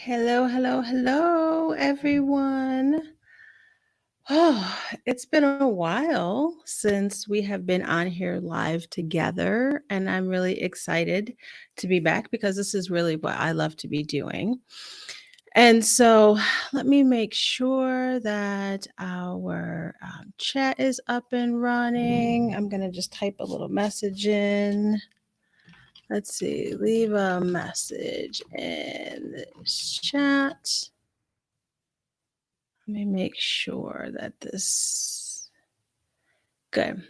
Hello, hello, hello, everyone. Oh, it's been a while since we have been on here live together, and I'm really excited to be back because this is really what I love to be doing. And so, let me make sure that our chat is up and running. I'm going to just type a little message in. Let's see, leave a message in this chat. Let me make sure that this good.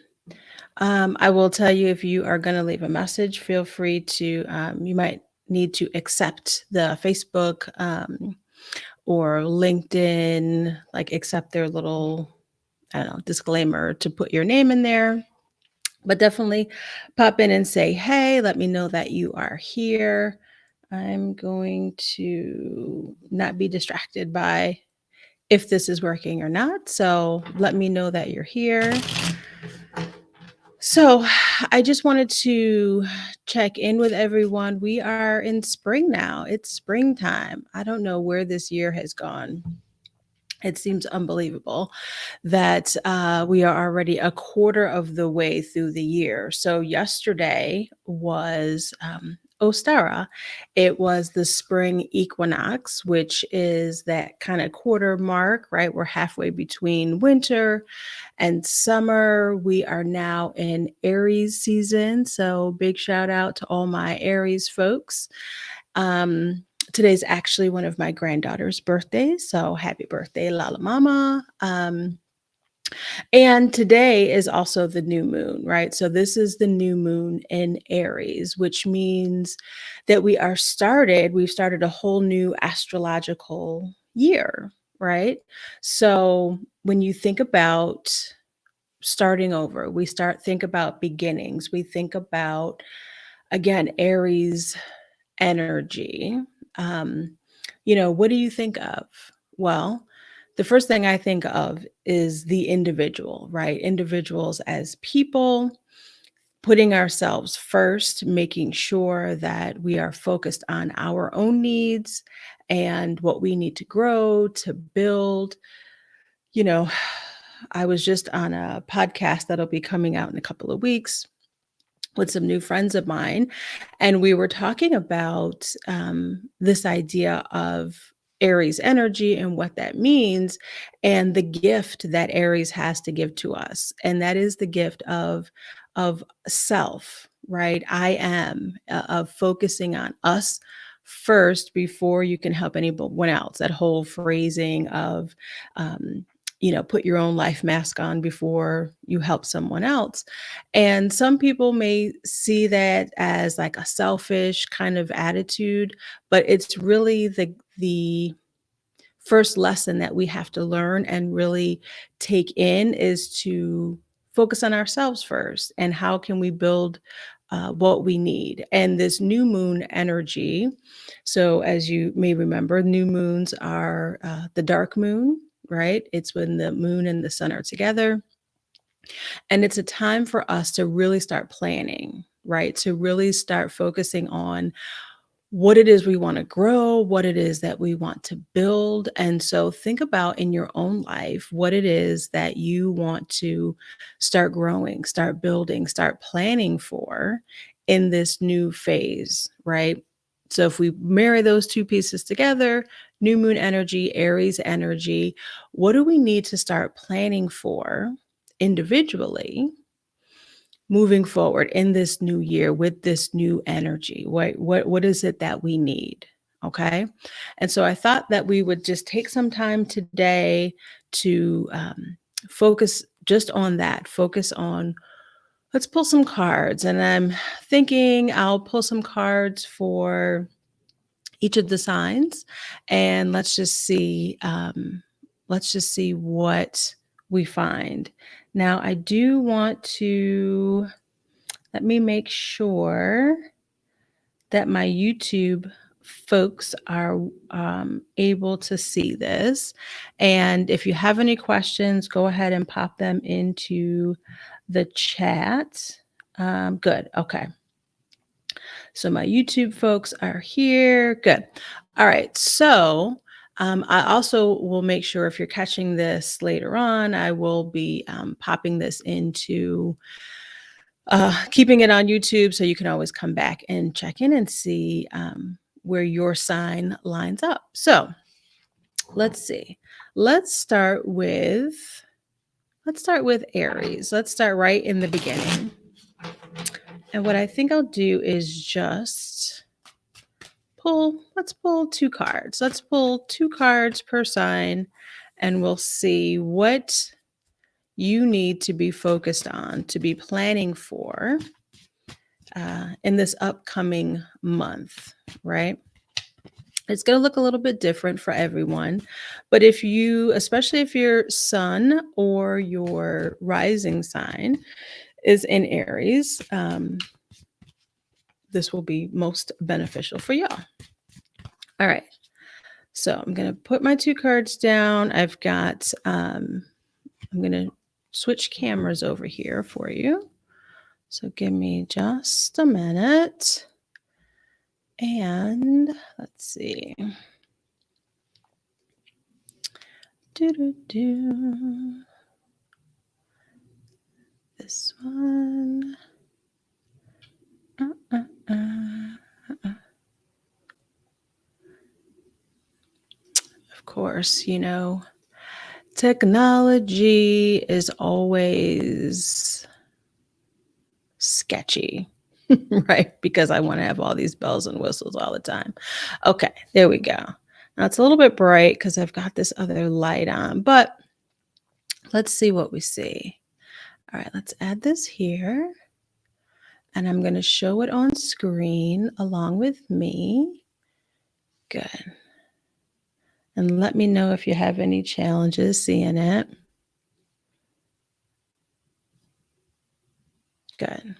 I will tell you if you are going to leave a message, feel free to, you might need to accept the Facebook or LinkedIn, like accept their little, I don't know, disclaimer to put your name in there. But definitely pop in and say, hey, let me know that you are here. I'm going to not be distracted by if this is working or not. So let me know that you're here. So I just wanted to check in with everyone. We are in spring now. It's springtime. I don't know where this year has gone. It seems unbelievable that we are already a quarter of the way through the year. So yesterday was Ostara. It was the spring equinox, which is that kind of quarter mark, right? We're halfway between winter and summer. We are now in Aries season. So big shout out to all my Aries folks. Today's actually one of my granddaughter's birthdays. So happy birthday, Lala Mama. And today is also the new moon, right? So this is the new moon in Aries, which means that we've started a whole new astrological year, right? So when you think about starting over, think about beginnings, we think about, again, Aries energy. Um, what do you think of? Well, the first thing I think of is the individual, right? Individuals as people, putting ourselves first, making sure that we are focused on our own needs and what we need to grow, to build. You know, I was just on a podcast that'll be coming out in a couple of weeks with some new friends of mine, and we were talking about this idea of Aries energy and what that means, and the gift that Aries has to give to us, and that is the gift of self, right? I am of focusing on us first before you can help anyone else. That whole phrasing of put your own life mask on before you help someone else. And some people may see that as like a selfish kind of attitude, but it's really the first lesson that we have to learn and really take in is to focus on ourselves first and how can we build what we need. And this new moon energy, so as you may remember, new moons are the dark moon, right? It's when the moon and the sun are together, and it's a time for us to really start planning, right? To really start focusing on what it is we want to grow, what it is that we want to build. And so think about in your own life what it is that you want to start growing, start building, start planning for in this new phase, right? So if we marry those two pieces together, new moon energy, Aries energy, what do we need to start planning for individually moving forward in this new year with this new energy? What is it that we need? Okay. And so I thought that we would just take some time today to focus just on that, focus on, let's pull some cards. And I'm thinking I'll pull some cards for each of the signs, and let's just see what we find. Now I do want to, let me make sure that my YouTube folks are able to see this. And if you have any questions, go ahead and pop them into the chat. Good. Okay. So my YouTube folks are here. Good. All right. So I also will make sure if you're catching this later on, I will be popping this into keeping it on YouTube so you can always come back and check in and see where your sign lines up. So let's see. Let's start with Aries. Let's start right in the beginning. And what I think I'll do is just let's pull two cards. Let's pull two cards per sign and we'll see what you need to be focused on, to be planning for in this upcoming month, right? It's going to look a little bit different for everyone. But if you, especially if your sun or your rising sign is in Aries, this will be most beneficial for y'all. All right. So I'm going to put my two cards down. I've got, I'm going to switch cameras over here for you. So give me just a minute. And let's see. This one. Of course, technology is always sketchy, right? Because I want to have all these bells and whistles all the time. Okay, there we go. Now it's a little bit bright because I've got this other light on, but let's see what we see. All right, let's add this here. And I'm going to show it on screen along with me. Good. And let me know if you have any challenges seeing it. Good.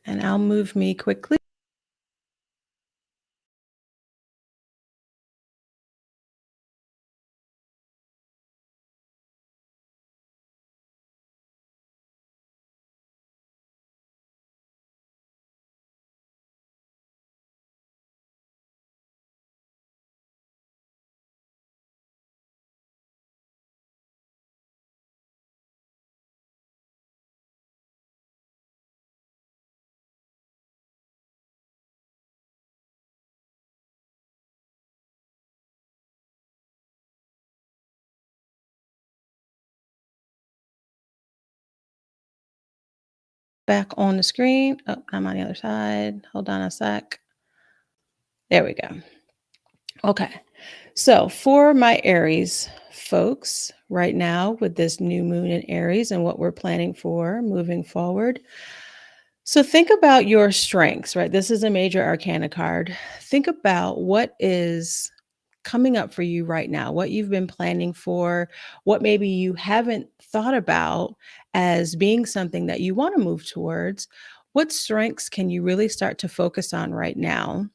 And I'll move me quickly. Back on the screen. Oh, I'm on the other side. Hold on a sec. There we go. Okay. So for my Aries folks, right now with this new moon in Aries and what we're planning for moving forward. So think about your strengths, right? This is a major arcana card. Think about what is coming up for you right now, what you've been planning for, what maybe you haven't thought about as being something that you want to move towards. What strengths can you really start to focus on right now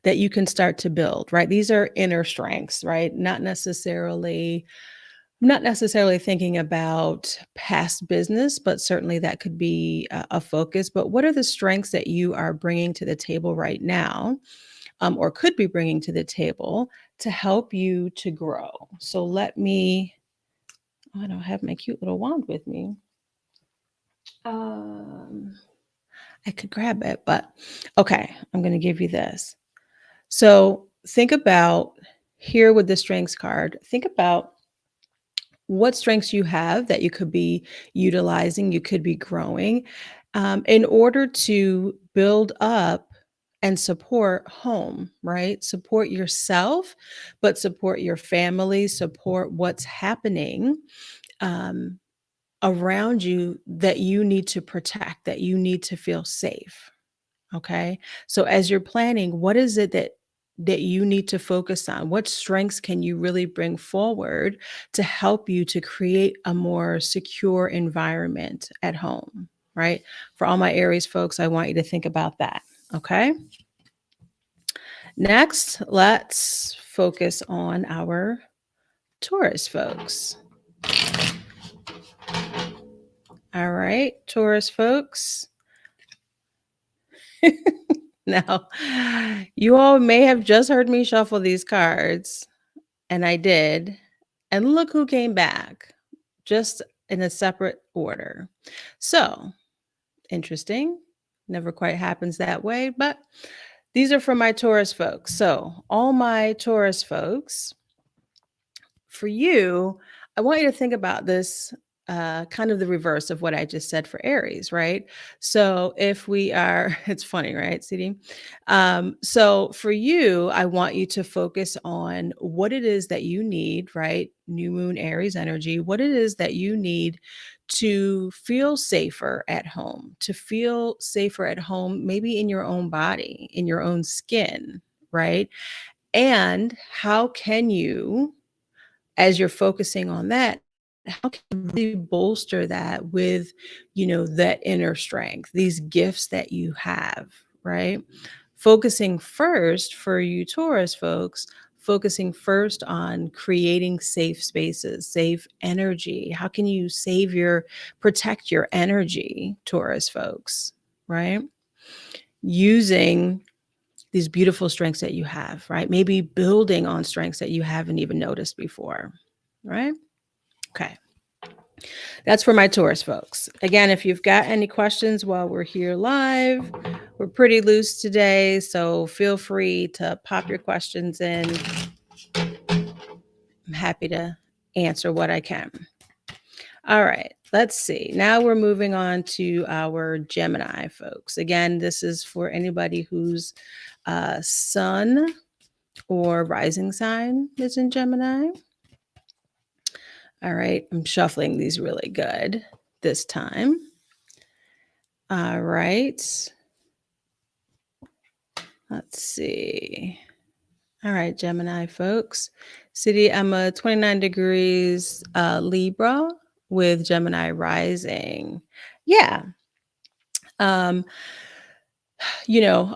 that you can start to build, right? These are inner strengths, right? Not necessarily thinking about past business, but certainly that could be a focus. But what are the strengths that you are bringing to the table right now, or could be bringing to the table to help you to grow? So I don't have my cute little wand with me. I could grab it, but okay, I'm going to give you this. So think about here with the strengths card, think about what strengths you have that you could be utilizing, you could be growing in order to build up and support home, right? Support yourself, but support your family, support what's happening um, around you that you need to protect, that you need to feel safe. Okay. So as you're planning, what is it that you need to focus on? What strengths can you really bring forward to help you to create a more secure environment at home, right? For all my Aries folks, I want you to think about that. Okay. Next, let's focus on our Taurus folks. All right, Taurus folks. Now, you all may have just heard me shuffle these cards, and I did. And look who came back, just in a separate order. So, interesting. Never quite happens that way, but these are for my Taurus folks. So, all my Taurus folks, for you, I want you to think about this kind of the reverse of what I just said for Aries, right? So if we are, it's funny, right, CD? So for you, I want you to focus on what it is that you need, right? New moon Aries energy, what it is that you need to feel safer at home, to feel safer at home, maybe in your own body, in your own skin, right? And how can you, as you're focusing on that, how can you really bolster that with, that inner strength, these gifts that you have, right? Focusing first for you Taurus folks, focusing first on creating safe spaces, safe energy. How can you protect your energy, Taurus folks, right? Using these beautiful strengths that you have, right? Maybe building on strengths that you haven't even noticed before, right? Okay. That's for my Taurus folks. Again, if you've got any questions while we're here live, we're pretty loose today, so feel free to pop your questions in. I'm happy to answer what I can. All right, let's see. Now we're moving on to our Gemini folks. Again, this is for anybody whose sun or rising sign is in Gemini. All right, I'm shuffling these really good this time. All right. Let's see. All right, Gemini folks. City, I'm a 29 degrees Libra with Gemini rising. Yeah. Um,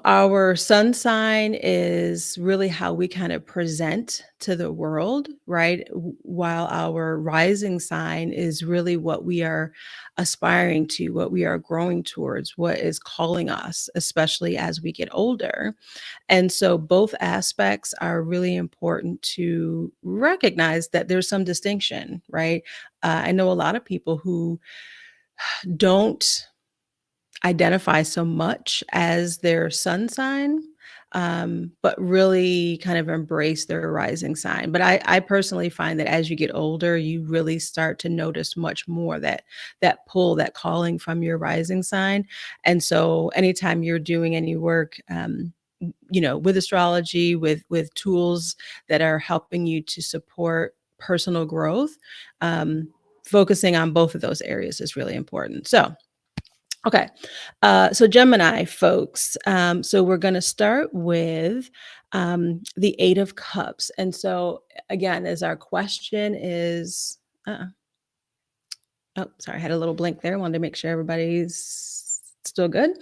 our sun sign is really how we kind of present to the world, right? While our rising sign is really what we are aspiring to, what we are growing towards, what is calling us, especially as we get older. And so both aspects are really important to recognize that there's some distinction, right? I know a lot of people who don't identify so much as their sun sign, but really kind of embrace their rising sign. But I personally find that as you get older, you really start to notice much more that pull, that calling from your rising sign. And so anytime you're doing any work, with astrology, with tools that are helping you to support personal growth, focusing on both of those areas is really important. So, okay. So Gemini folks, so we're going to start with the Eight of Cups. And so again, as our question is, oh, sorry, I had a little blink there. Wanted to make sure everybody's still good.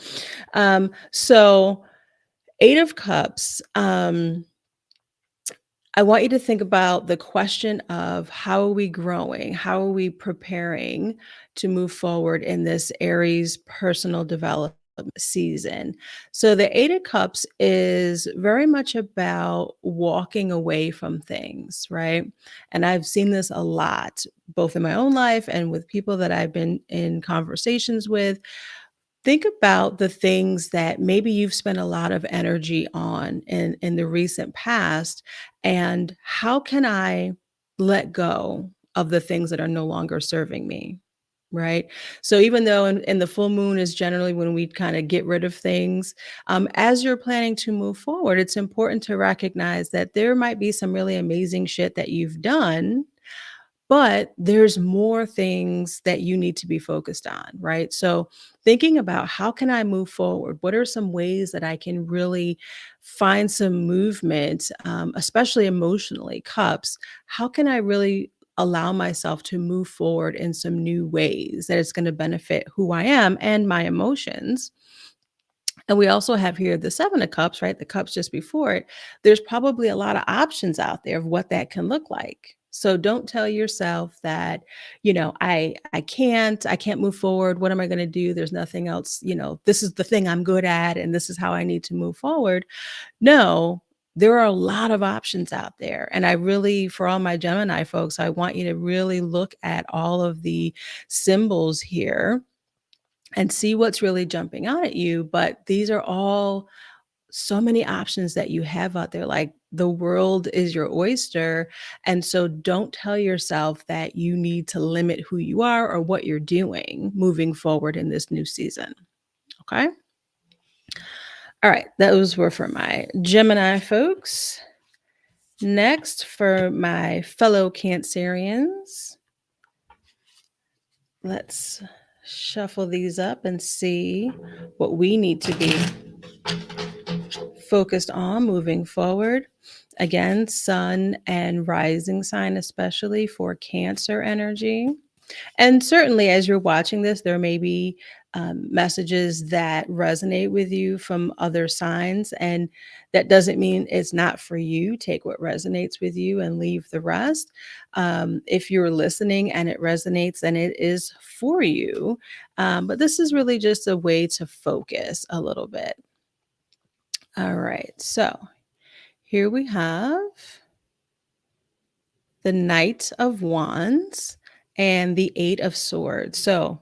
So Eight of Cups, I want you to think about the question of how are we growing? How are we preparing to move forward in this Aries personal development season? So, the Eight of Cups is very much about walking away from things, right? And I've seen this a lot, both in my own life and with people that I've been in conversations with. Think about the things that maybe you've spent a lot of energy on in the recent past, and how can I let go of the things that are no longer serving me, right? So even though in the full moon is generally when we kind of get rid of things, as you're planning to move forward, it's important to recognize that there might be some really amazing shit that you've done, but there's more things that you need to be focused on, right? So thinking about how can I move forward? What are some ways that I can really find some movement, especially emotionally, cups? How can I really allow myself to move forward in some new ways that it's going to benefit who I am and my emotions? And we also have here the Seven of Cups, right? The cups just before it. There's probably a lot of options out there of what that can look like, So don't tell yourself that, I can't move forward. What am I going to do? There's nothing else, this is the thing I'm good at and this is how I need to move forward. No, there are a lot of options out there. And I really, for all my Gemini folks, I want you to really look at all of the symbols here and see what's really jumping out at you. But these are all so many options that you have out there. Like the world is your oyster. And so don't tell yourself that you need to limit who you are or what you're doing moving forward in this new season. Okay. All right. Those were for my Gemini folks. Next, for my fellow Cancerians, let's shuffle these up and see what we need to be focused on moving forward. Again, sun and rising sign, especially for Cancer energy. And certainly, as you're watching this, there may be messages that resonate with you from other signs. And that doesn't mean it's not for you. Take what resonates with you and leave the rest. If you're listening and it resonates, then it is for you. But this is really just a way to focus a little bit. All right. So here we have the Knight of Wands and the Eight of Swords. So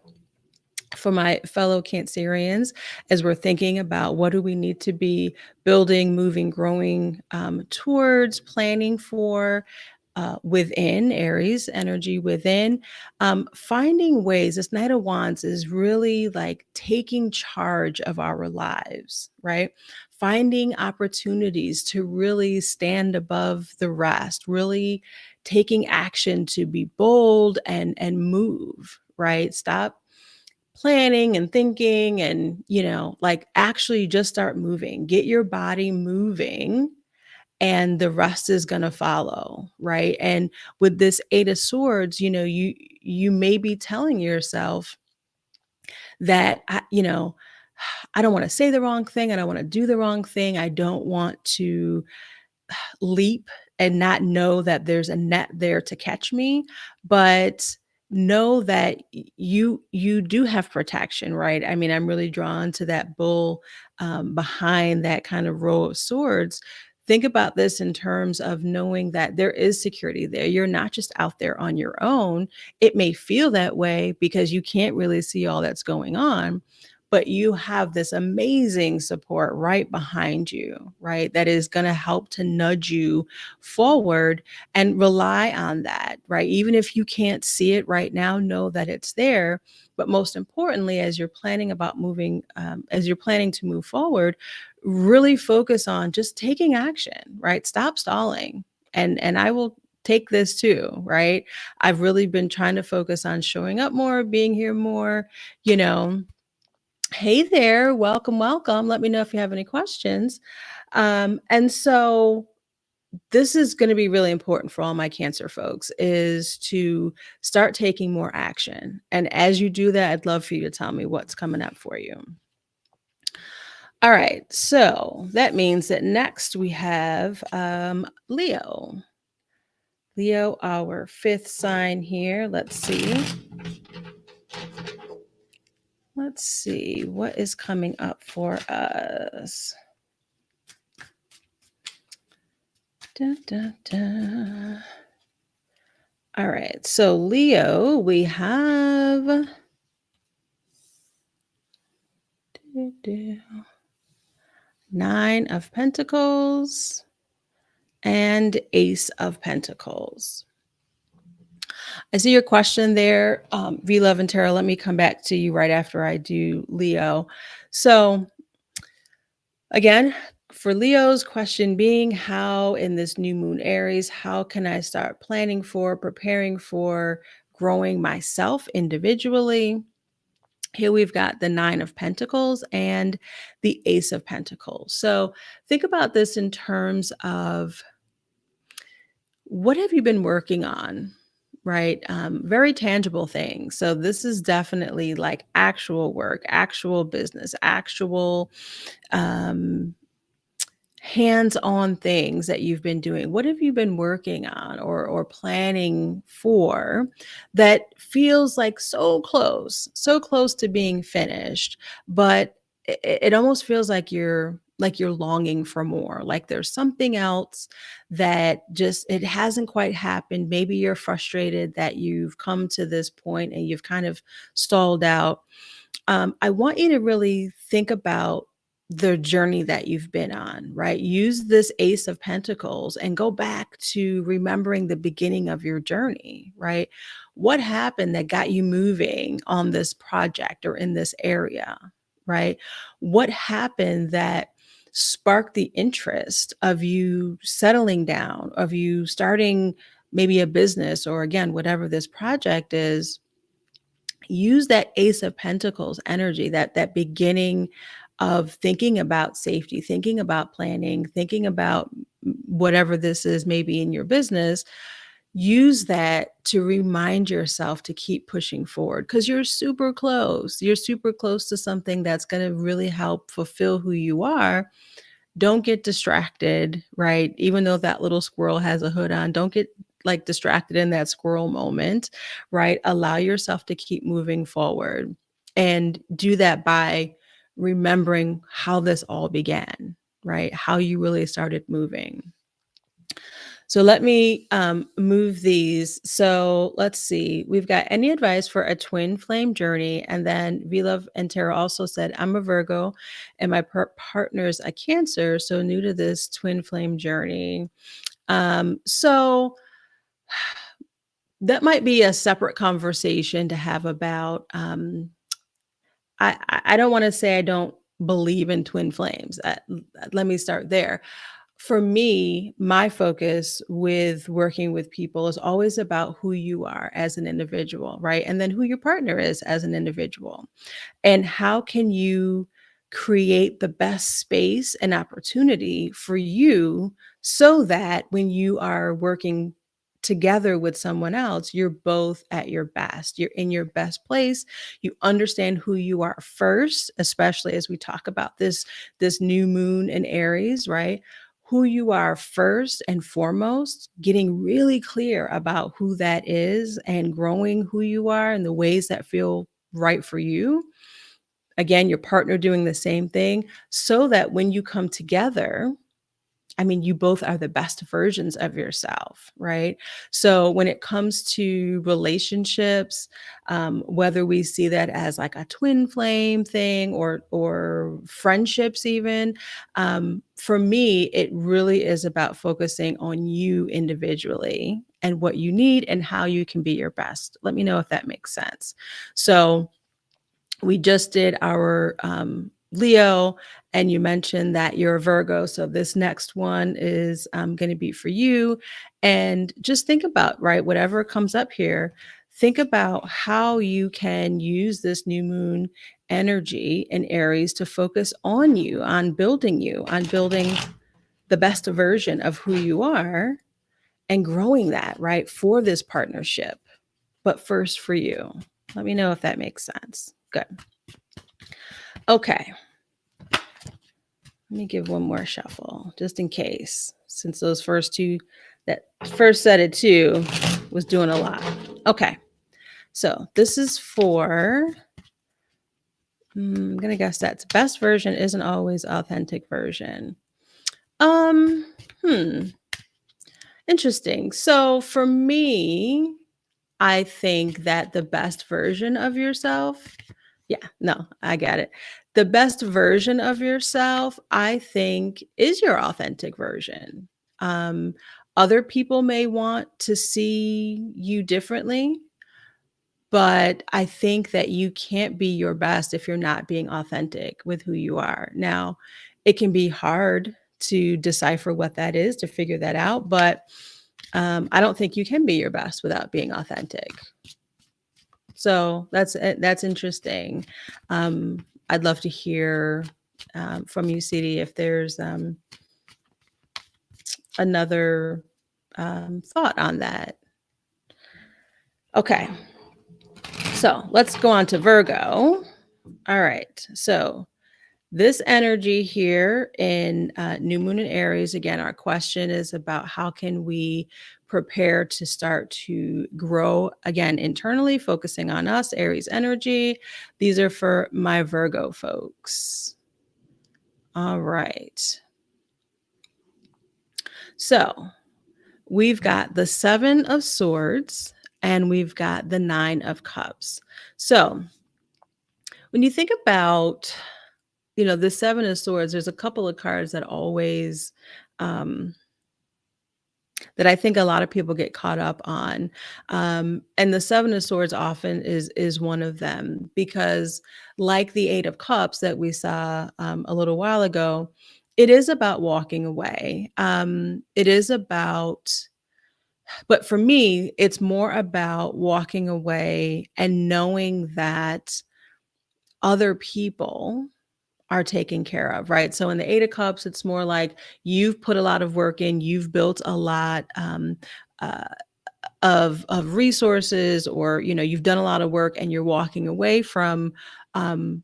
for my fellow Cancerians, as we're thinking about what do we need to be building, moving, growing towards, planning for, within Aries energy within, finding ways. This Knight of Wands is really like taking charge of our lives, right? Finding opportunities to really stand above the rest, really taking action to be bold and move, right? Stop planning and thinking and, like actually just start moving. Get your body moving and the rest is going to follow, right? And with this 8 of swords, you may be telling yourself that I don't want to say the wrong thing, I don't want to do the wrong thing, I don't want to leap and not know that there's a net there to catch me, but know that you do have protection, right? I mean, I'm really drawn to that bull behind that kind of row of swords. Think about this in terms of knowing that there is security there. You're not just out there on your own. It may feel that way because you can't really see all that's going on, but you have this amazing support right behind you, right? That is going to help to nudge you forward and rely on that, right? Even if you can't see it right now, know that it's there. But most importantly, as you're planning about moving, as you're planning to move forward, really focus on just taking action, right? Stop stalling. And I will take this too, right? I've really been trying to focus on showing up more, being here more, you know, hey there, welcome, welcome. Let me know if you have any questions. And so this is going to be really important for all my Cancer folks is to start taking more action. And as you do that, I'd love for you to tell me what's coming up for you. All right, so that means that next we have Leo. Leo, our fifth sign here. Let's see. Let's see what is coming up for us. Dun, dun, dun. All right, so Leo, we have Nine of Pentacles and Ace of Pentacles. I see your question there, V Love and Tara. Let me come back to you right after I do Leo. So again, for Leo's question being how in this new moon Aries, how can I start planning for, preparing for growing myself individually? Here we've got the Nine of Pentacles and the Ace of Pentacles. So think about this in terms of what have you been working on, right? Very tangible things. So this is definitely like actual work, actual business, actual hands-on things that you've been doing? What have you been working on or planning for that feels like so close to being finished, but it almost feels like you're longing for more, like there's something else that just it hasn't quite happened. Maybe you're frustrated that you've come to this point and you've kind of stalled out. I want you to really think about the journey that you've been on, right? Use this Ace of Pentacles and go back to remembering the beginning of your journey, right? What happened that got you moving on this project or in this area, right? What happened that sparked the interest of you settling down, of you starting maybe a business or again, whatever this project is? Use that Ace of Pentacles energy, that beginning of thinking about safety, thinking about planning, thinking about whatever this is maybe in your business. Use that to remind yourself to keep pushing forward because you're super close. You're super close to something that's going to really help fulfill who you are. Don't get distracted, right? Even though that little squirrel has a hood on, don't get like distracted in that squirrel moment, right? Allow yourself to keep moving forward and do that by remembering how this all began, right? How you really started moving. So let me move these. So let's see. We've got any advice for a twin flame journey? And then V Love and Tara also said, I'm a Virgo and my partner's a Cancer. So new to this twin flame journey. So that might be a separate conversation to have about. I don't want to say I don't believe in twin flames. Let me start there. For me, my focus with working with people is always about who you are as an individual, right? And then who your partner is as an individual. And how can you create the best space and opportunity for you so that when you are working together with someone else, you're both at your best. You're in your best place. You understand who you are first, especially as we talk about this new moon in Aries, right? Who you are first and foremost, getting really clear about who that is and growing who you are in the ways that feel right for you. Again, your partner doing the same thing so that when you come together, I mean, you both are the best versions of yourself, right? So when it comes to relationships, whether we see that as like a twin flame thing or friendships, even for me, it really is about focusing on you individually and what you need and how you can be your best. Let me know if that makes sense. So we just did our Leo, and you mentioned that you're a Virgo. So this next one is going to be for you. And just think about, right, whatever comes up here, think about how you can use this new moon energy in Aries to focus on you, on building the best version of who you are and growing that, right, for this partnership. But first for you. Let me know if that makes sense. Good. Okay. Let me give one more shuffle just in case, since those first two, that first set of two was doing a lot. Okay. So this is for, I'm going to guess that's best version isn't always authentic version. Um, hmm. Interesting. So for me, I think that the best version of yourself, yeah, no, I get it. The best version of yourself, I think, is your authentic version. Um, Other people may want to see you differently, but I think that you can't be your best if you're not being authentic with who you are. Now, it can be hard to decipher what that is, to figure that out, but I don't think you can be your best without being authentic. So that's interesting. I'd love to hear from you, CD, if there's another thought on that. Okay, so let's go on to Virgo. All right, so This energy here in new moon in Aries, again, our question is about how can we prepare to start to grow again internally, focusing on us, Aries energy. These are for my Virgo folks. All right. So we've got the Seven of Swords and we've got the Nine of Cups. So when you think about, the Seven of Swords, there's a couple of cards that always, um, that I think a lot of people get caught up on. And the Seven of Swords often is one of them because, like the Eight of Cups that we saw a little while ago, it is about walking away. It is about, but for me, it's more about walking away and knowing that other people are taken care of, right? So in the Eight of Cups, it's more like you've put a lot of work in, you've built a lot uh, of resources, or you've done a lot of work, and you're walking away um,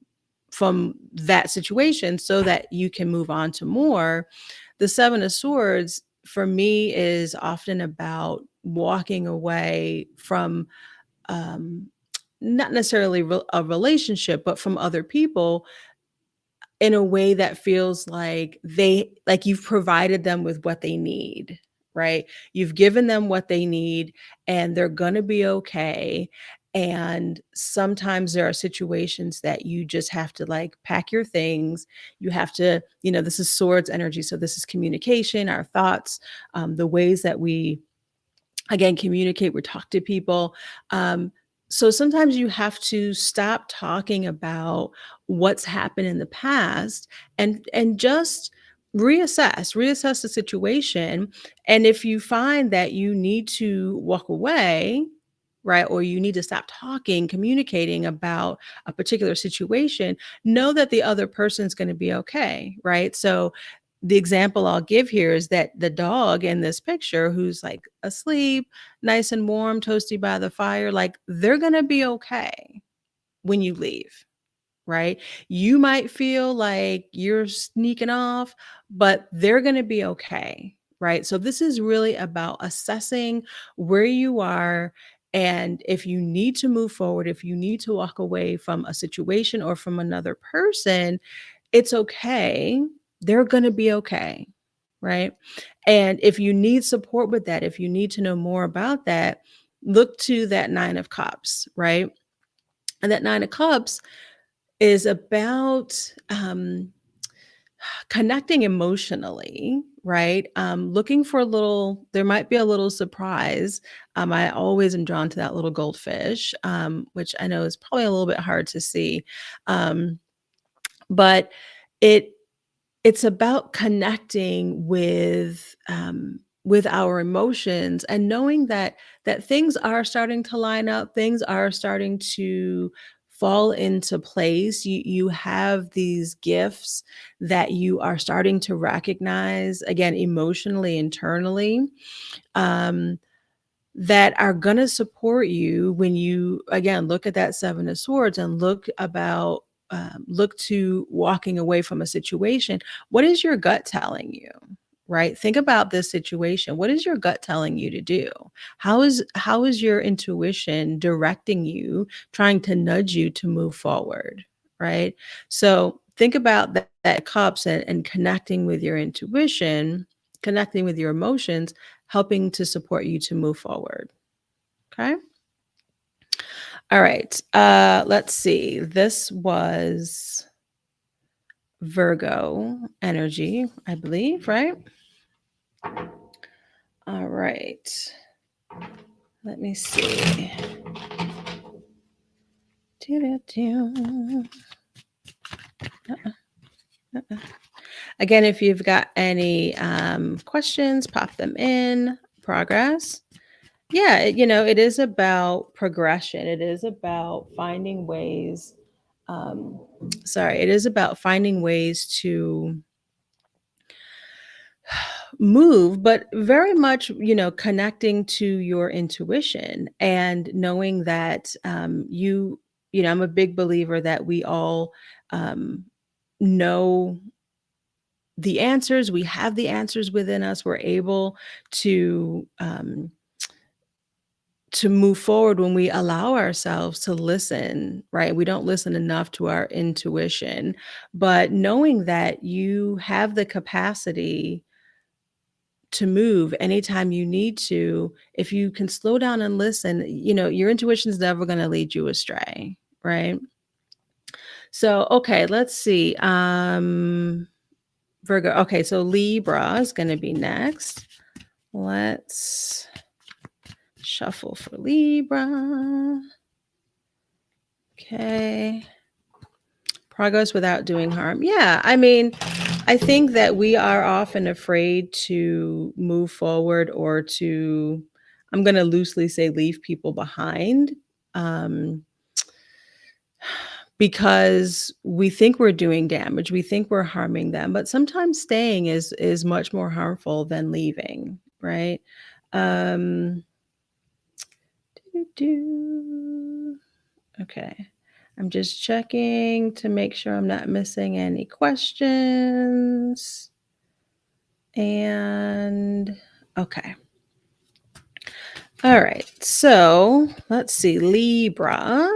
from that situation so that you can move on to more. The Seven of Swords for me is often about walking away from um, not necessarily a relationship, but from other people in a way that feels like you've provided them with what they need, right? You've given them what they need and they're going to be okay. And sometimes there are situations that you just have to like pack your things. You have to, this is swords energy. So this is communication, our thoughts, the ways that we again communicate, we talk to people. So sometimes you have to stop talking about what's happened in the past and just reassess the situation. And if you find that you need to walk away, right, or you need to stop talking, communicating about a particular situation, know that the other person's going to be okay, right? So the example I'll give here is that the dog in this picture, who's like asleep, nice and warm, toasty by the fire, like they're going to be okay when you leave, right? You might feel like you're sneaking off, but they're going to be okay, right? So this is really about assessing where you are. And if you need to move forward, if you need to walk away from a situation or from another person, it's okay. They're going to be okay, right? And if you need support with that, if you need to know more about that, look to that Nine of Cups, right? And that Nine of Cups is about connecting emotionally, right? Looking for a little, there might be a little surprise. I always am drawn to that little goldfish, which I know is probably a little bit hard to see. Um, but it it's about connecting with our emotions and knowing that things are starting to line up, things are starting to fall into place. You have these gifts that you are starting to recognize again emotionally, internally. Um, that are going to support you when you again look at that Seven of Swords and look to walking away from a situation. What is your gut telling you, right? Think about this situation. What is your gut telling you to do? How is your intuition directing you, trying to nudge you to move forward, right? So think about that cups and connecting with your intuition, connecting with your emotions, helping to support you to move forward. Okay. All right. Let's see. This was Virgo energy, I believe, right? All right. Let me see. Doo-doo-doo. Uh-uh, uh-uh. Again, if you've got any questions, pop them in. Progress. Yeah, it is about progression. It is about finding ways. Um, sorry, it is about finding ways to move, but very much, connecting to your intuition and knowing that I'm a big believer that we all um, know the answers, we have the answers within us, we're able to move forward when we allow ourselves to listen, right? We don't listen enough to our intuition, but knowing that you have the capacity to move anytime you need to, if you can slow down and listen, your intuition's never going to lead you astray, right? So, okay, let's see. Virgo. Okay, so Libra is going to be next. Let's shuffle for Libra. Okay. Progress without doing harm. Yeah, I mean, I think that we are often afraid to move forward or to, I'm going to loosely say, leave people behind, um, because we think we're doing damage. We think we're harming them, but sometimes staying is much more harmful than leaving, right? Um, doo-doo. Okay. I'm just checking to make sure I'm not missing any questions. And okay. All right. So let's see. Libra.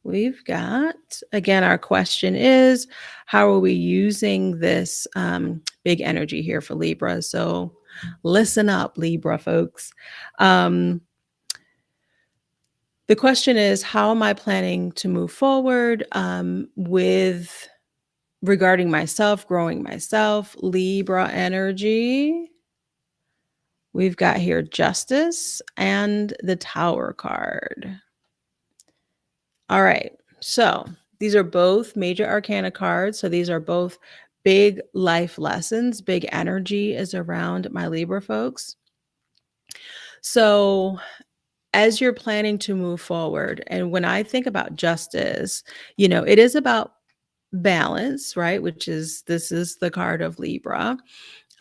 We've got, again, our question is, how are we using this big energy here for Libra? So listen up, Libra folks. Um, the question is, how am I planning to move forward with regarding myself, growing myself, Libra energy? We've got here Justice and the Tower card. All right. So these are both major arcana cards. So these are both big life lessons. Big energy is around my Libra folks. So as you're planning to move forward, and when I think about justice, it is about balance, right? This is the card of Libra.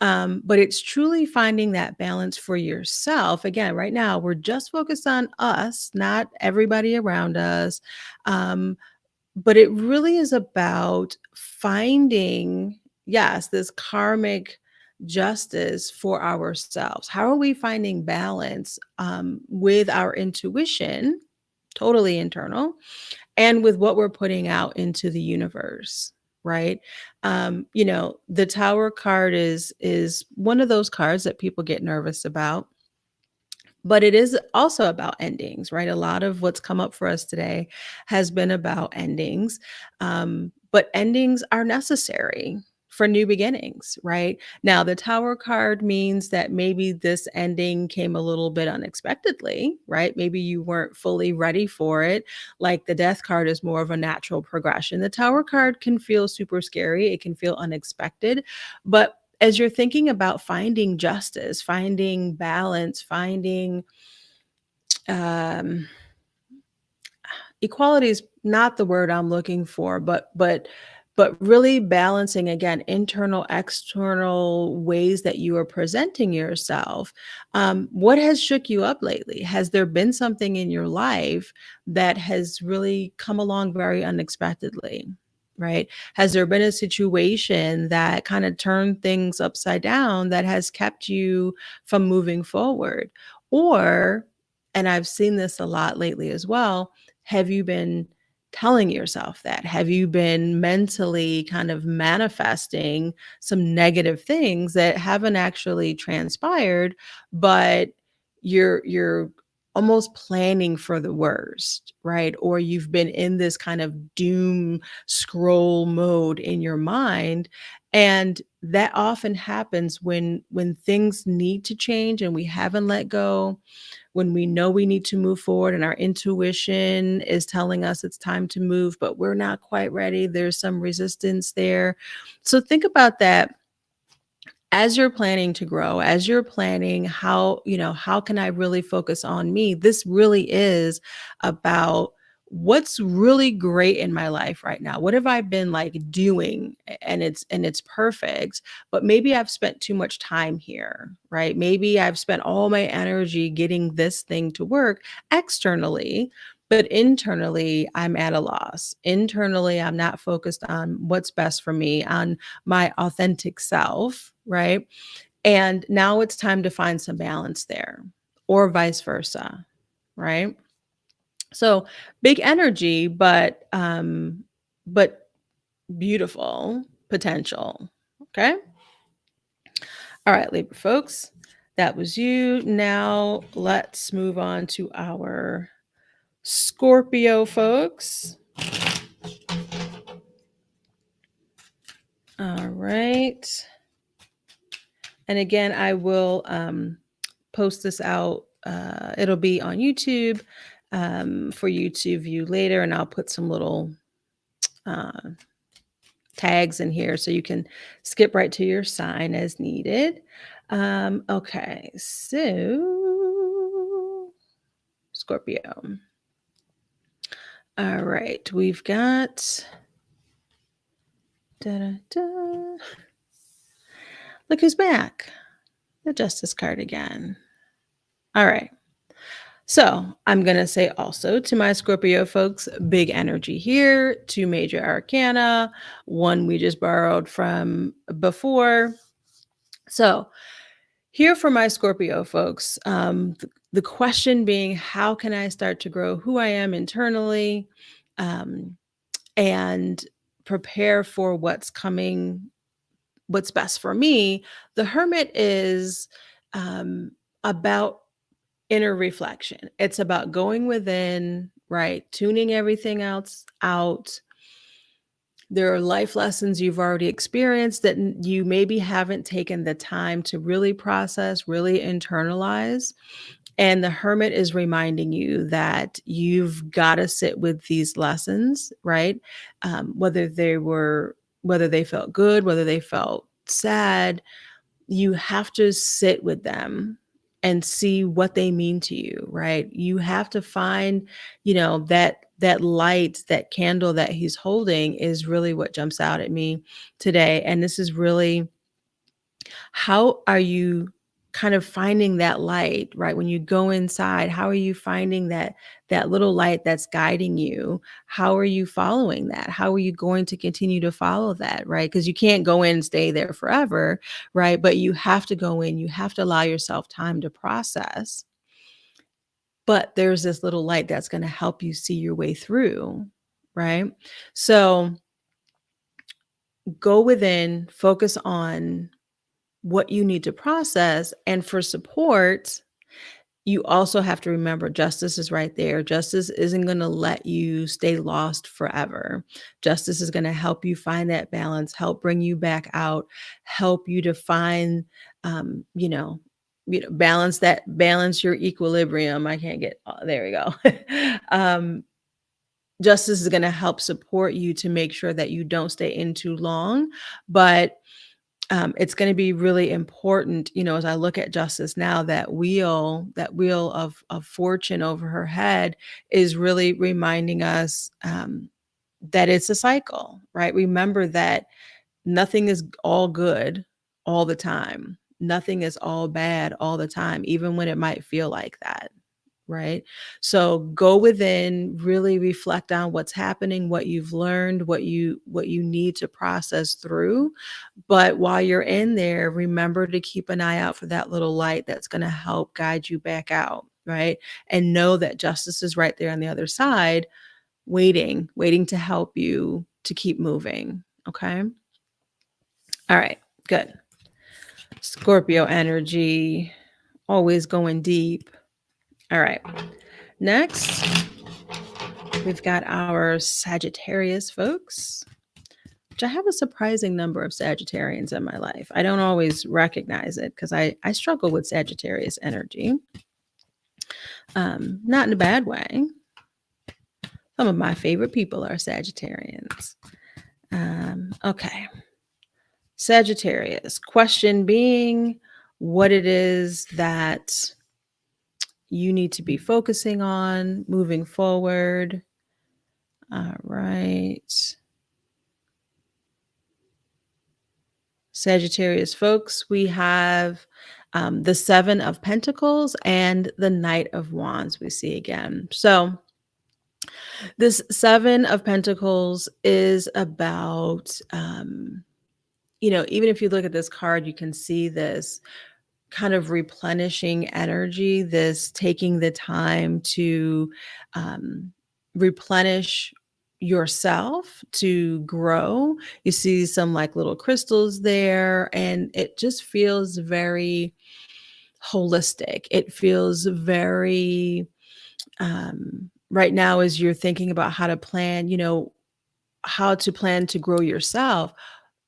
But it's truly finding that balance for yourself. Again, right now, we're just focused on us, not everybody around us. Um, but it really is about finding, yes, this karmic justice for ourselves. How are we finding balance with our intuition, totally internal, and with what we're putting out into the universe, right? The Tower card is one of those cards that people get nervous about, but it is also about endings, right? A lot of what's come up for us today has been about endings, but endings are necessary for new beginnings, right? Now, the Tower card means that maybe this ending came a little bit unexpectedly, right? Maybe you weren't fully ready for it. Like the Death card is more of a natural progression. The Tower card can feel super scary, it can feel unexpected, but as you're thinking about finding justice, finding balance, finding um, equality is not the word I'm looking for, but really balancing again internal, external ways that you are presenting yourself. What has shook you up lately? Has there been something in your life that has really come along very unexpectedly? Right? Has there been a situation that kind of turned things upside down that has kept you from moving forward? Or, and I've seen this a lot lately as well, have you been telling yourself that? Have you been mentally kind of manifesting some negative things that haven't actually transpired, but you're almost planning for the worst, right? Or you've been in this kind of doom scroll mode in your mind, and that often happens when things need to change and we haven't let go, when we know we need to move forward and our intuition is telling us it's time to move, but we're not quite ready. There's some resistance there. So think about that as you're planning to grow, as you're planning how can I really focus on me? This really is about what's really great in my life right now. What have I been like doing and it's perfect, but maybe I've spent too much time here, right? Maybe I've spent all my energy getting this thing to work externally, but internally, I'm at a loss. Internally, I'm not focused on what's best for me, on my authentic self, right? And now it's time to find some balance there, or vice versa, right? So big energy, but beautiful potential. Okay. All right, Libra folks, that was you. Now let's move on to our Scorpio folks. All right. And again, I will post this out. It'll be on YouTube for you to view later, and I'll put some little uh, tags in here so you can skip right to your sign as needed. Okay, so Scorpio. All right, we've got. Da-da-da. Look who's back. The Justice card again. All right. So I'm going to say also to my Scorpio folks, big energy here, two major arcana, one we just borrowed from before. So here for my Scorpio folks, the question being, how can I start to grow who I am internally and prepare for what's coming, what's best for me? The Hermit is about inner reflection. It's about going within, right? Tuning everything else out. There are life lessons you've already experienced that you maybe haven't taken the time to really process, really internalize. And the Hermit is reminding you that you've got to sit with these lessons, right? Whether they felt good, whether they felt sad, you have to sit with them and see what they mean to you, right? You have to find, that light, that candle that he's holding is really what jumps out at me today. And this is really, how are you kind of finding that light, right? When you go inside, how are you finding that little light that's guiding you? How are you following that? How are you going to continue to follow that, right? Because you can't go in and stay there forever, right? But you have to go in, you have to allow yourself time to process. But there's this little light that's going to help you see your way through, right? So go within, focus on what you need to process. And for support, you also have to remember justice is right there. Justice isn't going to let you stay lost forever. Justice is going to help you find that balance, help bring you back out, help you to find, um, you know, balance your equilibrium. I can't get, there we go. Justice is going to help support you to make sure that you don't stay in too long, but it's going to be really important, as I look at justice now, that wheel of fortune over her head is really reminding us that it's a cycle, right? Remember that nothing is all good all the time. Nothing is all bad all the time, even when it might feel like that. Right. So go within, really reflect on what's happening, what you've learned, what you need to process through. But while you're in there, remember to keep an eye out for that little light that's going to help guide you back out. Right. And know that justice is right there on the other side, waiting to help you to keep moving. Okay. All right. Good. Scorpio energy, always going deep. All right. Next, we've got our Sagittarius folks, which I have a surprising number of Sagittarians in my life. I don't always recognize it because I struggle with Sagittarius energy. Not in a bad way. Some of my favorite people are Sagittarians. Okay. Sagittarius, question being what it is that you need to be focusing on moving forward. All right. Sagittarius folks, we have the Seven of Pentacles and the Knight of Wands we see again. So This 7 of Pentacles is about, even if you look at this card, you can see this kind of replenishing energy, this taking the time to um, replenish yourself, to grow. You see some like little crystals there, and it just feels very holistic. It feels very, right now, as you're thinking about how to plan, how to plan to grow yourself,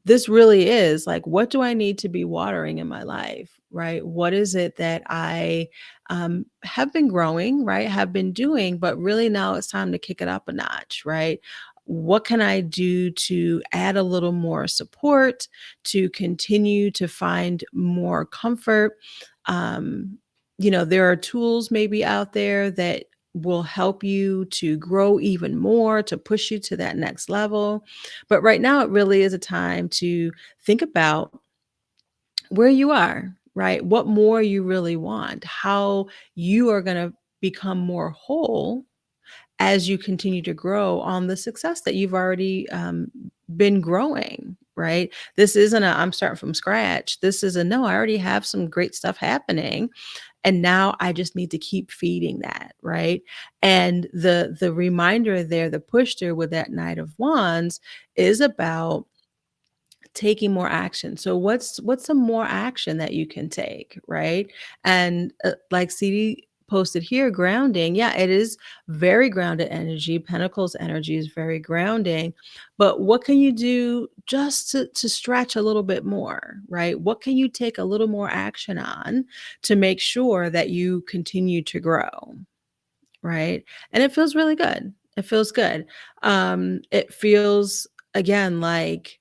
this really is like, what do I need to be watering in my life, right? What is it that I have been growing, right? Have been doing, but really now it's time to kick it up a notch, right? What can I do to add a little more support, to continue to find more comfort? Um, there are tools maybe out there that will help you to grow even more, to push you to that next level. But right now, it really is a time to think about where you are, right? What more you really want, how you are going to become more whole as you continue to grow on the success that you've already been growing, right? This isn't a I'm starting from scratch. This is a no, I already have some great stuff happening. And now I just need to keep feeding that, right? And the reminder there, the push there with that Knight of Wands is about taking more action. So what's some more action that you can take, right? And like CD posted here, grounding. Yeah, it is very grounded energy. Pentacles energy is very grounding. But what can you do just to stretch a little bit more, right? What can you take a little more action on to make sure that you continue to grow, right? And it feels really good. It feels good. It feels again like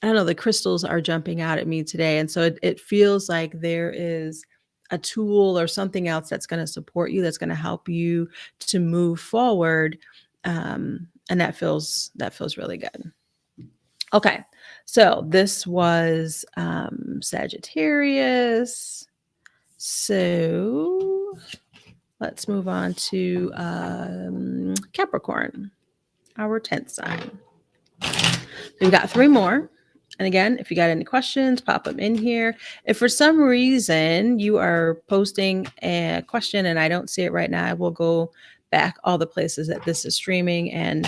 I don't know, the crystals are jumping out at me today. And so it feels like there is a tool or something else that's going to support you, that's going to help you to move forward. And that feels really good. Okay. So this was Sagittarius. So let's move on to Capricorn, our 10th sign. We've got 3 more. And again, if you got any questions, pop them in here. If for some reason you are posting a question and I don't see it right now, I will go back all the places that this is streaming and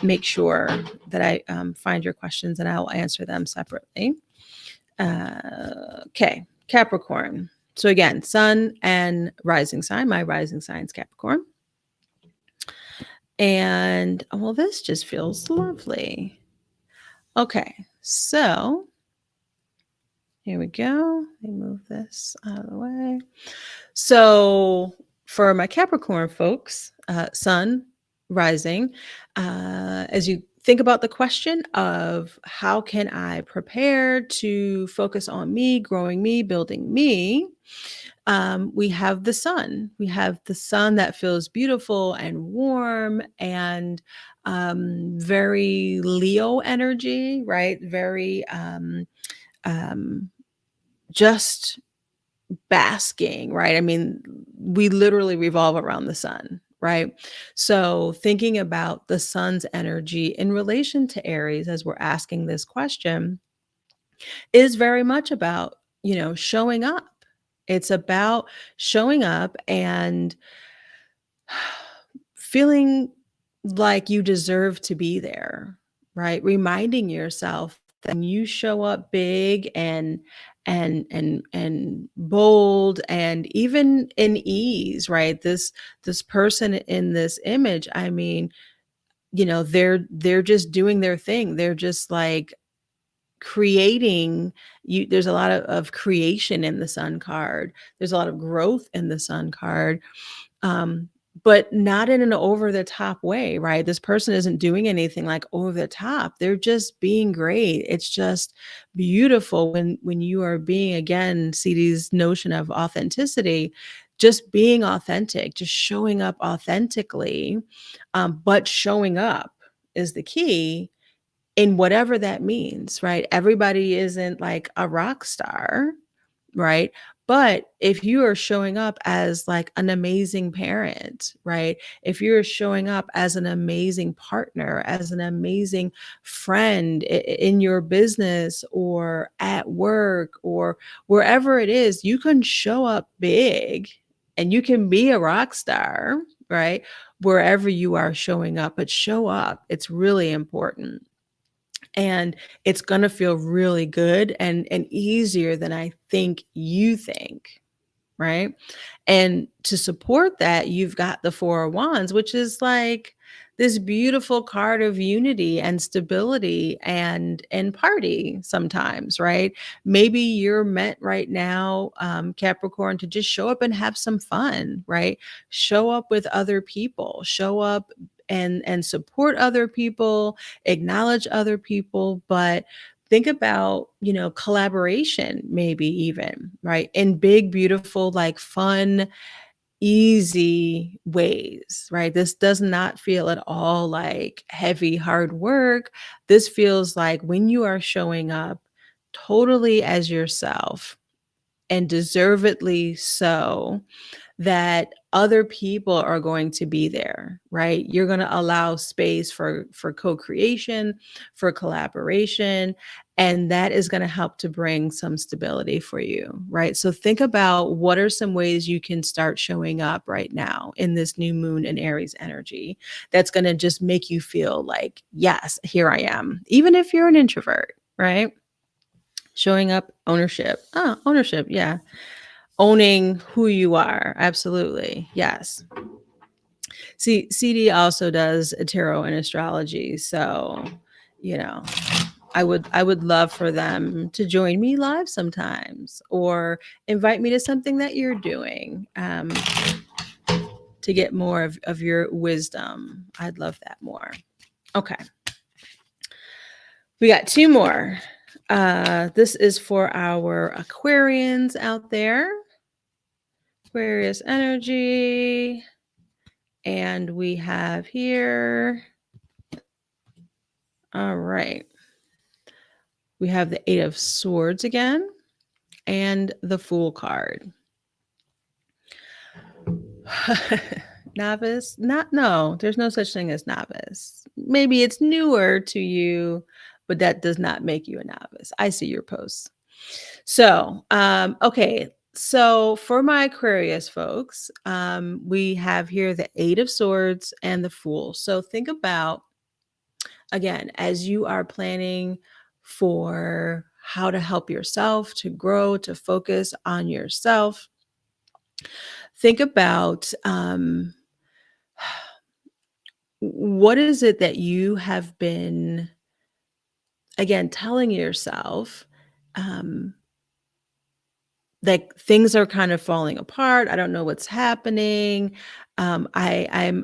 make sure that I find your questions and I will answer them separately. Okay, Capricorn. So again, sun and rising sign. My rising sign is Capricorn. And well, this just feels lovely. Okay, so here we go. Let me move this out of the way. So for my Capricorn folks, sun, rising, as you think about the question of how can I prepare to focus on me, growing me, building me, we have the sun. We have the sun that feels beautiful and warm and very Leo energy, right? Very um, just basking, right? I mean, we literally revolve around the sun, right? So, thinking about the sun's energy in relation to Aries as we're asking this question is very much about, showing up. It's about showing up and feeling like you deserve to be there, right? Reminding yourself that when you show up big and bold and even in ease, right? This person in this image, I mean, they're just doing their thing. They're just like creating you there's a lot of creation in the sun card. There's a lot of growth in the sun card, um, but not in an over the top way, right? This person isn't doing anything like over the top. They're just being great. It's just beautiful when you are being, again, CD's notion of authenticity, just being authentic, just showing up authentically, but showing up is the key in whatever that means, right? Everybody isn't like a rock star, right? But if you are showing up as like an amazing parent, right? If you're showing up as an amazing partner, as an amazing friend in your business or at work or wherever it is, you can show up big and you can be a rock star, right? Wherever you are showing up, but show up. It's really important. And it's gonna feel really good and easier than I think you think, right? And to support that, you've got the Four of Wands, which is like this beautiful card of unity and stability and party sometimes, right? Maybe you're meant right now, Capricorn, to just show up and have some fun, right? Show up with other people, show up and support other people, acknowledge other people, but think about, collaboration, maybe even, right? In big, beautiful, like fun, easy ways, right? This does not feel at all like heavy, hard work. This feels like when you are showing up totally as yourself and deservedly so, that other people are going to be there, right? You're going to allow space for co-creation, for collaboration, and that is going to help to bring some stability for you, right? So think about what are some ways you can start showing up right now in this new moon and Aries energy that's going to just make you feel like, yes, here I am. Even if you're an introvert, right? Showing up, ownership. Oh, ownership, yeah. Owning who you are. Absolutely. Yes. See, CD also does tarot and astrology. So, you know, I would love for them to join me live sometimes or invite me to something that you're doing to get more of your wisdom. I'd love that more. Okay. We got two more. This is for our Aquarians out there. Aquarius energy. And we have here, all right, we have the Eight of Swords again and the Fool card. Novice? No, there's no such thing as novice. Maybe it's newer to you, but that does not make you a novice. I see your posts. So, okay. So for my Aquarius folks, we have here the Eight of Swords and the Fool. So think about, again, as you are planning for how to help yourself to grow, to focus on yourself, think about what is it that you have been, again, telling yourself like things are kind of falling apart. I don't know what's happening. I'm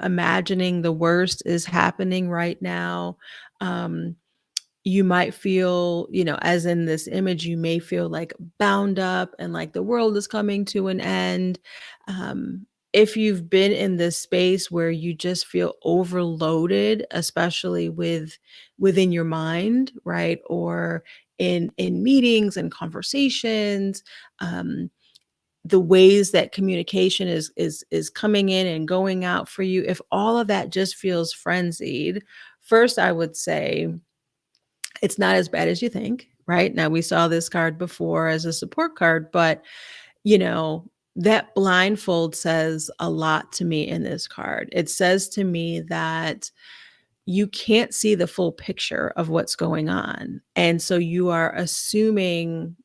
imagining the worst is happening right now. Um, you might feel, as in this image, you may feel like bound up and like the world is coming to an end. If you've been in this space where you just feel overloaded, especially within your mind, right? Or in meetings and conversations, um, the ways that communication is coming in and going out for you, if all of that just feels frenzied, first I would say it's not as bad as you think, right? Now, we saw this card before as a support card, but that blindfold says a lot to me in this card. It says to me that you can't see the full picture of what's going on. And so you are assuming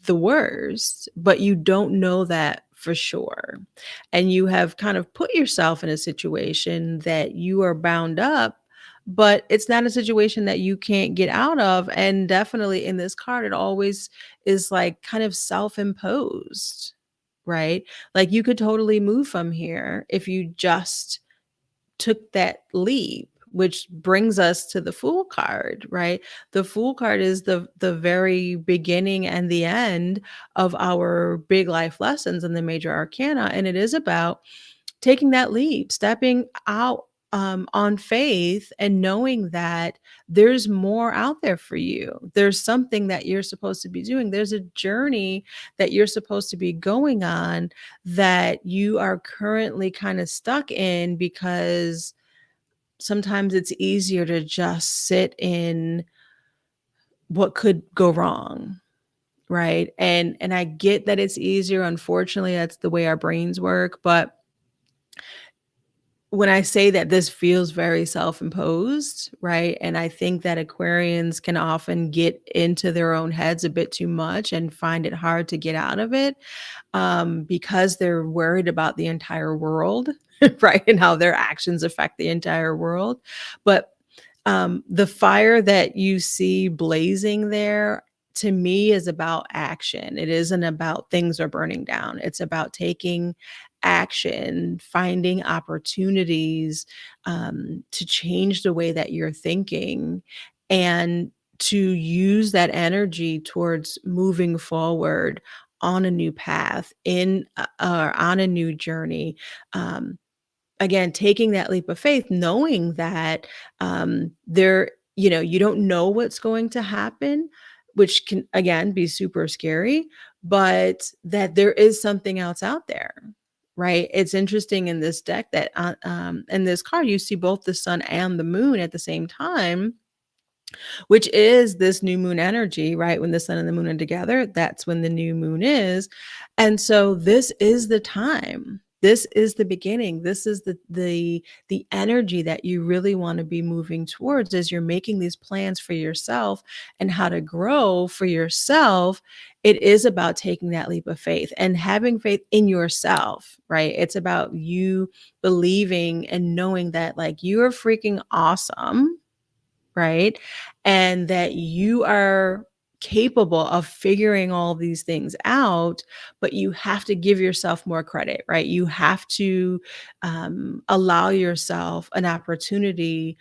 the worst, but you don't know that for sure. And you have kind of put yourself in a situation that you are bound up, but it's not a situation that you can't get out of. And definitely in this card, it always is like kind of self imposed, right? Like you could totally move from here if you just took that leap, which brings us to the Fool card, right? The Fool card is the very beginning and the end of our big life lessons in the major arcana, and it is about taking that leap, stepping out on faith and knowing that there's more out there for you. There's something that you're supposed to be doing. There's a journey that you're supposed to be going on that you are currently kind of stuck in because sometimes it's easier to just sit in what could go wrong, right? And I get that it's easier. Unfortunately, that's the way our brains work, but when I say that this feels very self-imposed, right? And I think that Aquarians can often get into their own heads a bit too much and find it hard to get out of it, because they're worried about the entire world, right? And how their actions affect the entire world. But the fire that you see blazing there to me is about action. It isn't about things are burning down. It's about taking action, finding opportunities to change the way that you're thinking and to use that energy towards moving forward on a new path in on a new journey. um, Again, taking that leap of faith, knowing that, you don't know what's going to happen, which can, again, be super scary, but that there is something else out there, right? It's interesting in this deck that, in this card, you see both the sun and the moon at the same time, which is this new moon energy, right? When the sun and the moon are together, that's when the new moon is. And so this is the time. This is the beginning. This is the energy that you really want to be moving towards as you're making these plans for yourself and how to grow for yourself. It is about taking that leap of faith and having faith in yourself, right? It's about you believing and knowing that like you are freaking awesome, right? And that you are capable of figuring all these things out, but you have to give yourself more credit, right? You have to allow yourself an opportunity,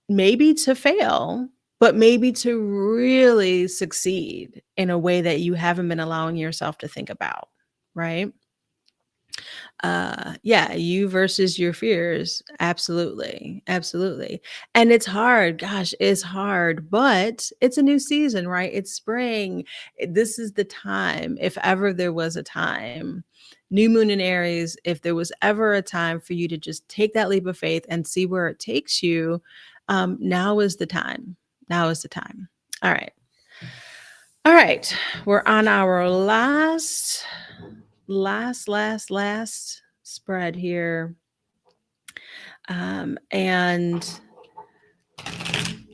maybe to fail, but maybe to really succeed in a way that you haven't been allowing yourself to think about, right? Yeah, you versus your fears. Absolutely. Absolutely. And it's hard. Gosh, it's hard, but it's a new season, right? It's spring. This is the time, if ever there was a time. New moon in Aries, if there was ever a time for you to just take that leap of faith and see where it takes you, now is the time. Now is the time. All right. All right. We're on our last spread here. And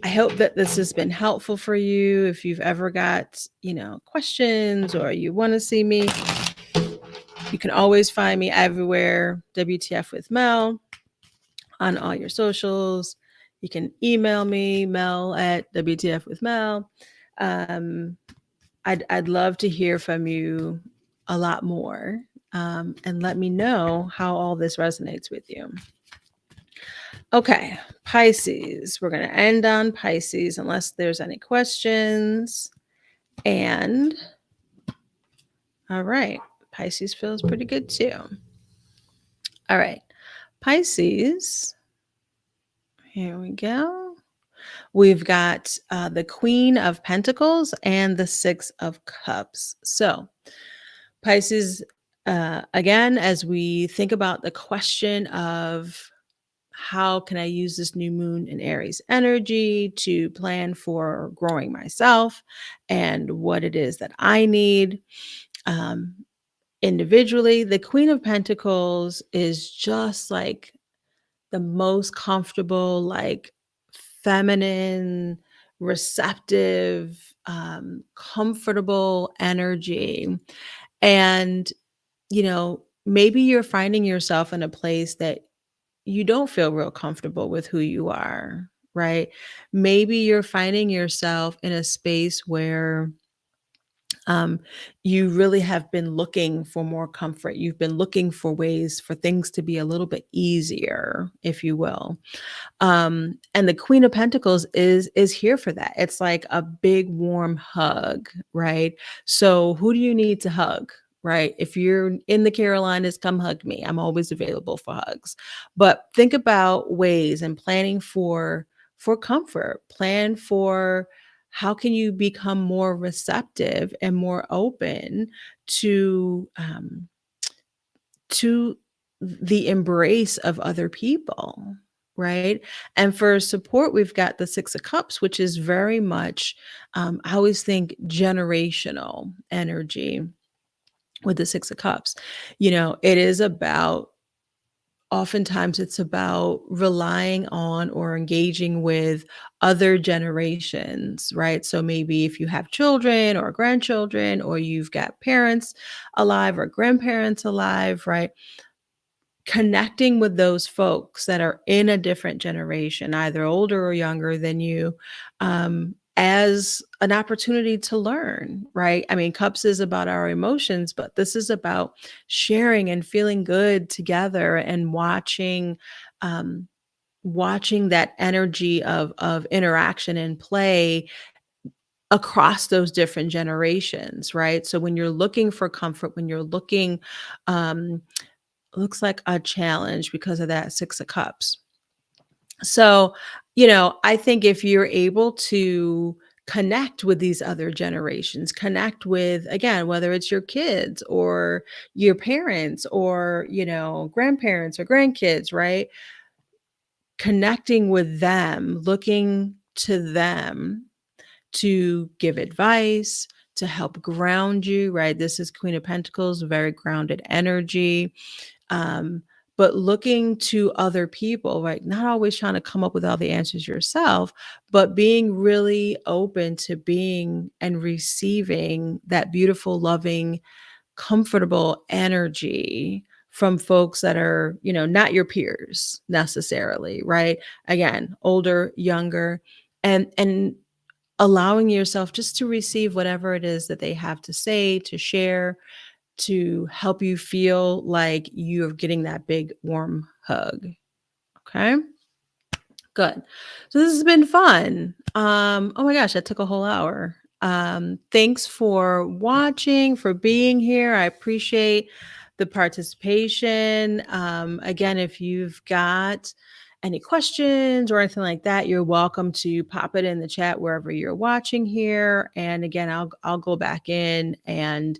I hope that this has been helpful for you. If you've ever got, questions or you want to see me, you can always find me everywhere. WTF with Mel on all your socials. You can email me, Mel at WTF with Mel. Um, I'd love to hear from you a lot more, and let me know how all this resonates with you. Okay, Pisces. We're going to end on Pisces unless there's any questions. And all right, Pisces feels pretty good too. All right, Pisces. Here we go. We've got the Queen of Pentacles and the Six of Cups. So, Pisces, again, as we think about the question of how can I use this new moon in Aries energy to plan for growing myself and what it is that I need um, individually, the Queen of Pentacles is just like the most comfortable, like feminine, receptive, comfortable energy. And, maybe you're finding yourself in a place that you don't feel real comfortable with who you are, right? Maybe you're finding yourself in a space where um, you really have been looking for more comfort. You've been looking for ways for things to be a little bit easier, if you will. And the Queen of Pentacles is here for that. It's like a big warm hug, right? So who do you need to hug? right? If you're in the Carolinas, come hug me. I'm always available for hugs. But think about ways and planning for comfort. Plan for how can you become more receptive and more open to to the embrace of other people, right? And for support, we've got the Six of Cups, which is very much, I always think generational energy with the Six of Cups. It is about, oftentimes, it's about relying on or engaging with other generations, right? So maybe if you have children or grandchildren, or you've got parents alive or grandparents alive, right? Connecting with those folks that are in a different generation, either older or younger than you, as an opportunity to learn, right? I mean, cups is about our emotions, but this is about sharing and feeling good together and um, watching that energy of interaction and play across those different generations, right? So when you're looking for comfort, when you're looking, um, looks like a challenge because of that Six of Cups. So, I think if you're able to connect with these other generations, connect with, again, whether it's your kids or your parents or, grandparents or grandkids, right? Connecting with them, looking to them to give advice, to help ground you, right? This is Queen of Pentacles, very grounded energy. um, but looking to other people, right? Not always trying to come up with all the answers yourself, but being really open to being and receiving that beautiful, loving, comfortable energy from folks that are, not your peers necessarily, right? Again, older, younger, and allowing yourself just to receive whatever it is that they have to say, to share, to help you feel like you're getting that big warm hug. Okay? Good. So this has been fun. Oh my gosh, that took a whole hour. Thanks for watching, for being here. I appreciate the participation. Again, if you've got any questions or anything like that, you're welcome to pop it in the chat wherever you're watching here. And again, I'll go back in and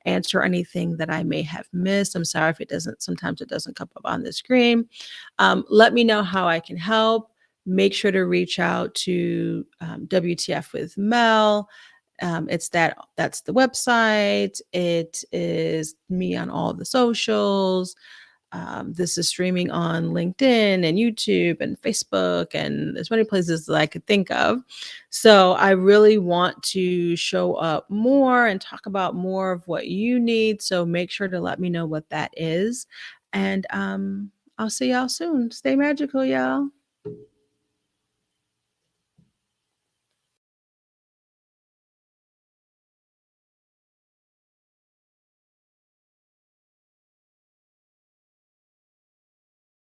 answer anything that I may have missed. I'm sorry if it doesn't. Sometimes it doesn't come up on the screen. Let me know how I can help. Make sure to reach out to WTF with Mel. That's the website. It is me on all the socials. This is streaming on LinkedIn and YouTube and Facebook, and there's many places that I could think of. So I really want to show up more and talk about more of what you need. So make sure to let me know what that is. And I'll see y'all soon. Stay magical, y'all.